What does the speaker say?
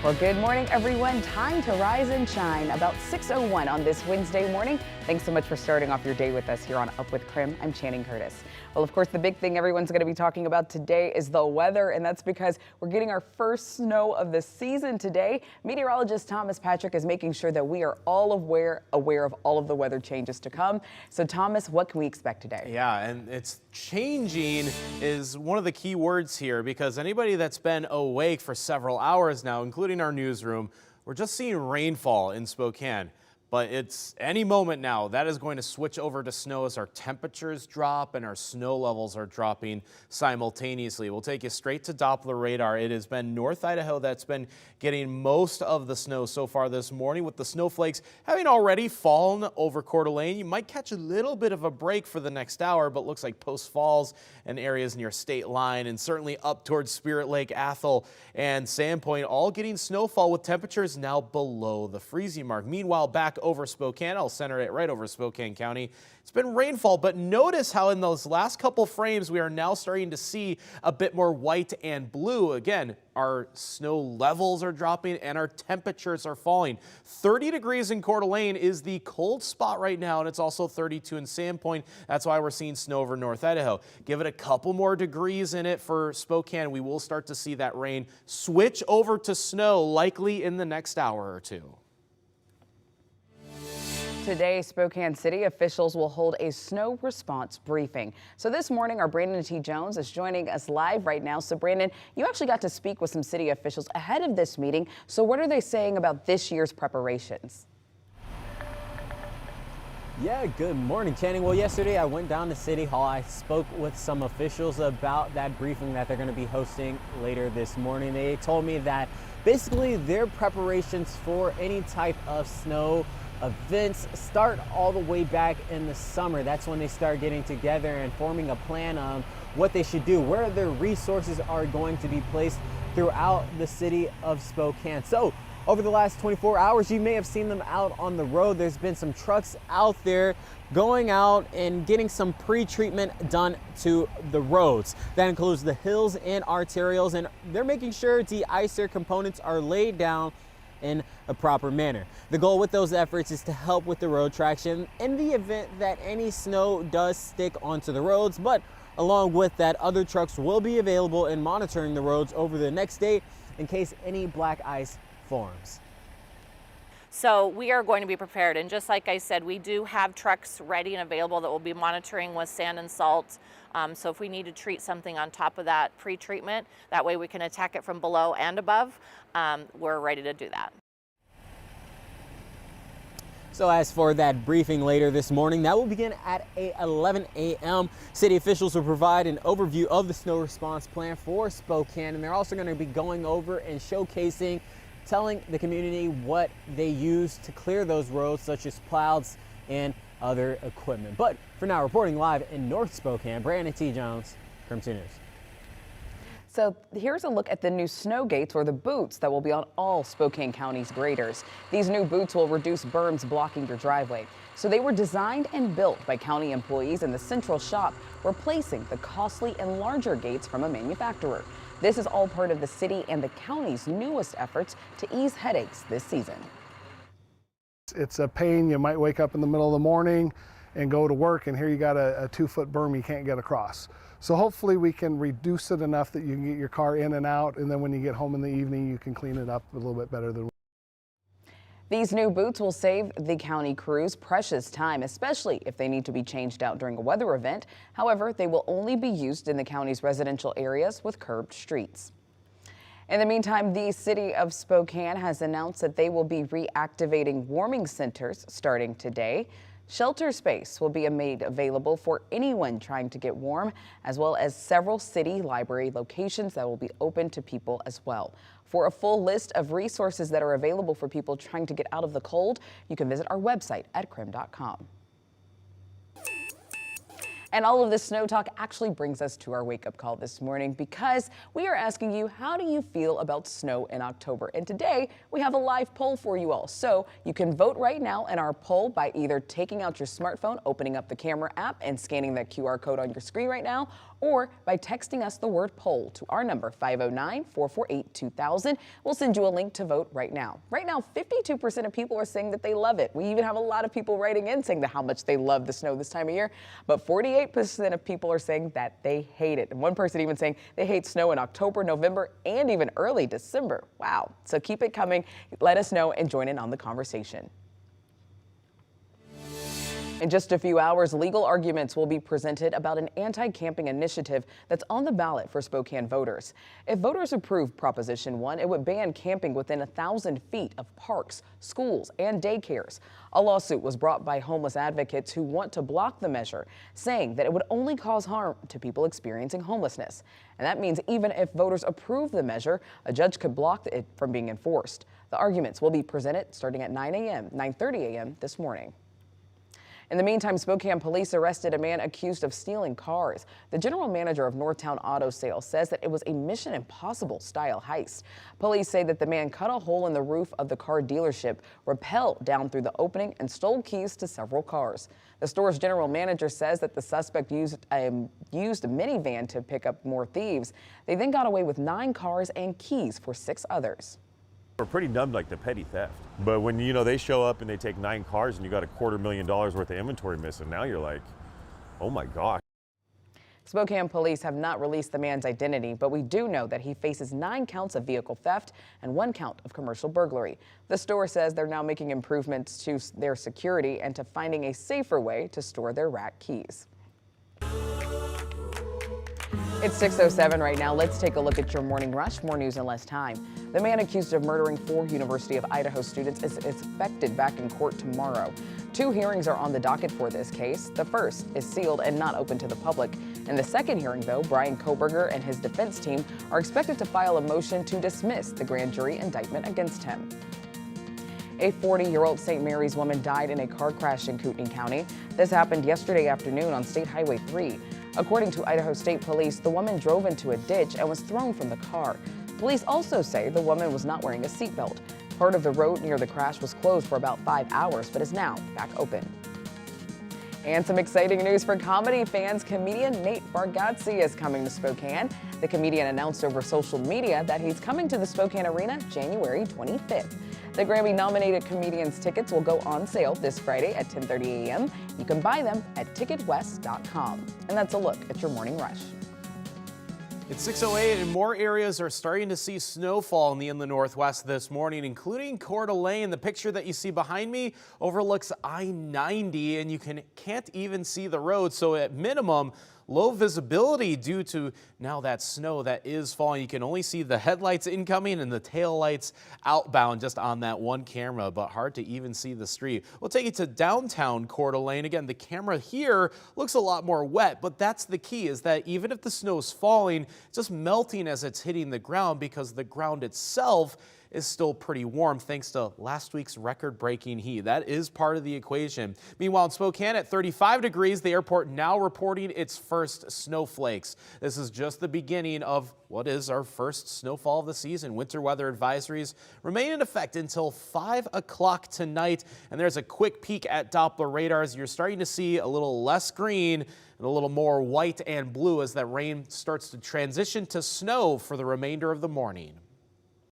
Well, good morning, everyone. Time to rise and shine. About 6:01 on this Wednesday morning. Thanks so much for starting off your day with us here on Up with KREM. I'm Channing Curtis. Well, of course, the big thing everyone's going to be talking about today is the weather, and that's because we're getting our first snow of the season today. Meteorologist Thomas Patrick is making sure that we are all aware of all of the weather changes to come. So, Thomas, what can we expect today? Yeah, and it's changing is one of the key words here, because anybody that's been awake for several hours now, including our newsroom, we're just seeing rainfall in Spokane. But it's any moment now that is going to switch over to snow as our temperatures drop and our snow levels are dropping simultaneously. We'll take you straight to Doppler radar. It has been North Idaho that's been getting most of the snow so far this morning, with the snowflakes having already fallen over Coeur d'Alene. You might catch a little bit of a break for the next hour, but looks like Post Falls and areas near State Line and certainly up towards Spirit Lake, Athol, and Sandpoint all getting snowfall with temperatures now below the freezing mark. Meanwhile, back over Spokane, I'll center it right over Spokane County. It's been rainfall, but notice how in those last couple frames we are now starting to see a bit more white and blue. Again, our snow levels are dropping and our temperatures are falling. 30 degrees in Coeur d'Alene is the cold spot right now, and it's also 32 in Sandpoint. That's why we're seeing snow over North Idaho. Give it a couple more degrees in it for Spokane. We will start to see that rain switch over to snow likely in the next hour or two. Today, Spokane City officials will hold a snow response briefing. So this morning, our Brandon T. Jones is joining us live right now. So Brandon, you actually got to speak with some city officials ahead of this meeting. So what are they saying about this year's preparations? Yeah, good morning, Channing. Well, yesterday I went down to City Hall. I spoke with some officials about that briefing that they're going to be hosting later this morning. They told me that basically their preparations for any type of snow events start all the way back in the summer. That's when they start getting together and forming a plan on what they should do, where their resources are going to be placed throughout the city of Spokane. So over the last 24 hours, you may have seen them out on the road. There's been some trucks out there going out and getting some pre-treatment done to the roads. That includes the hills and arterials, and they're making sure de-icer components are laid down in a proper manner. The goal with those efforts is to help with the road traction in the event that any snow does stick onto the roads, but along with that, other trucks will be available and monitoring the roads over the next day in case any black ice forms. So we are going to be prepared, and just like I said, we do have trucks ready and available that will be monitoring with sand and salt. So if we need to treat something on top of that pre-treatment, that way we can attack it from below and above, we're ready to do that. So as for that briefing later this morning, that will begin at 11 a.m. City officials will provide an overview of the snow response plan for Spokane, and they're also going to be going over and showcasing, telling the community what they use to clear those roads, such as plows and other equipment. But for now, reporting live in North Spokane, Brandon T. Jones, KREM 2 News. So here's a look at the new snow gates, or the boots, that will be on all Spokane County's graders. These new boots will reduce berms blocking your driveway. So they were designed and built by county employees in the central shop, replacing the costly and larger gates from a manufacturer. This is all part of the city and the county's newest efforts to ease headaches this season. It's a pain. You might wake up in the middle of the morning and go to work, and here you got a 2-foot berm you can't get across. So hopefully we can reduce it enough that you can get your car in and out, and then when you get home in the evening you can clean it up a little bit better than. These new boots will save the county crews precious time, especially if they need to be changed out during a weather event. However, they will only be used in the county's residential areas with curbed streets. In the meantime, the city of Spokane has announced that they will be reactivating warming centers starting today. Shelter space will be made available for anyone trying to get warm, as well as several city library locations that will be open to people as well. For a full list of resources that are available for people trying to get out of the cold, you can visit our website at krem.com. And all of this snow talk actually brings us to our wake-up call this morning, because we are asking you, how do you feel about snow in October? And today we have a live poll for you all. So you can vote right now in our poll by either taking out your smartphone, opening up the camera app and scanning that QR code on your screen right now, or by texting us the word poll to our number 509-448-2000. We'll send you a link to vote right now. Right now, 52% of people are saying that they love it. We even have a lot of people writing in saying how much they love the snow this time of year, but 48% of people are saying that they hate it. And one person even saying they hate snow in October, November, and even early December. Wow. So keep it coming. Let us know and join in on the conversation. In just a few hours, legal arguments will be presented about an anti-camping initiative that's on the ballot for Spokane voters. If voters approve Proposition 1, it would ban camping within 1,000 feet of parks, schools, and daycares. A lawsuit was brought by homeless advocates who want to block the measure, saying that it would only cause harm to people experiencing homelessness. And that means even if voters approve the measure, a judge could block it from being enforced. The arguments will be presented starting at 9:30 a.m. this morning. In the meantime, Spokane police arrested a man accused of stealing cars. The general manager of Northtown Auto Sales says that it was a Mission Impossible style heist. Police say that the man cut a hole in the roof of the car dealership, rappelled down through the opening, and stole keys to several cars. The store's general manager says that the suspect used a minivan to pick up more thieves. They then got away with 9 cars and keys for 6 others. We're pretty numb like the petty theft. But when, they show up and they take 9 cars and you got $250,000 worth of inventory missing, now you're like, oh my gosh. Spokane police have not released the man's identity, but we do know that he faces 9 counts of vehicle theft and 1 count of commercial burglary. The store says they're now making improvements to their security and to finding a safer way to store their rack keys. It's 6:07 right now. Let's take a look at your morning rush. More news in less time. The man accused of murdering 4 University of Idaho students is expected back in court tomorrow. 2 hearings are on the docket for this case. The first is sealed and not open to the public. In the second hearing, though, Brian Koberger and his defense team are expected to file a motion to dismiss the grand jury indictment against him. A 40-year-old St. Mary's woman died in a car crash in Kootenai County. This happened yesterday afternoon on State Highway 3. According to Idaho State Police, the woman drove into a ditch and was thrown from the car. Police also say the woman was not wearing a seatbelt. Part of the road near the crash was closed for about 5 hours, but is now back open. And some exciting news for comedy fans. Comedian Nate Bargatze is coming to Spokane. The comedian announced over social media that he's coming to the Spokane Arena January 25th. The Grammy-nominated comedian's tickets will go on sale this Friday at 10:30 a.m. You can buy them at ticketwest.com. And that's a look at your morning rush. It's 6:08 and more areas are starting to see snowfall in the inland northwest this morning, including Coeur d'Alene. The picture that you see behind me overlooks I-90 and you can't even see the road. So at minimum, low visibility due to now that snow that is falling. You can only see the headlights incoming and the tail lights outbound just on that one camera, but hard to even see the street. We'll take you to downtown Coeur d'Alene. Again, the camera here looks a lot more wet, but that's the key, is that even if the snow's falling, it's just melting as it's hitting the ground because the ground itself is still pretty warm thanks to last week's record-breaking heat. That is part of the equation. Meanwhile, in Spokane at 35 degrees, the airport now reporting its first snowflakes. This is just the beginning of what is our first snowfall of the season. Winter weather advisories remain in effect until 5 o'clock tonight. And there's a quick peek at Doppler radars. You're starting to see a little less green and a little more white and blue as that rain starts to transition to snow for the remainder of the morning.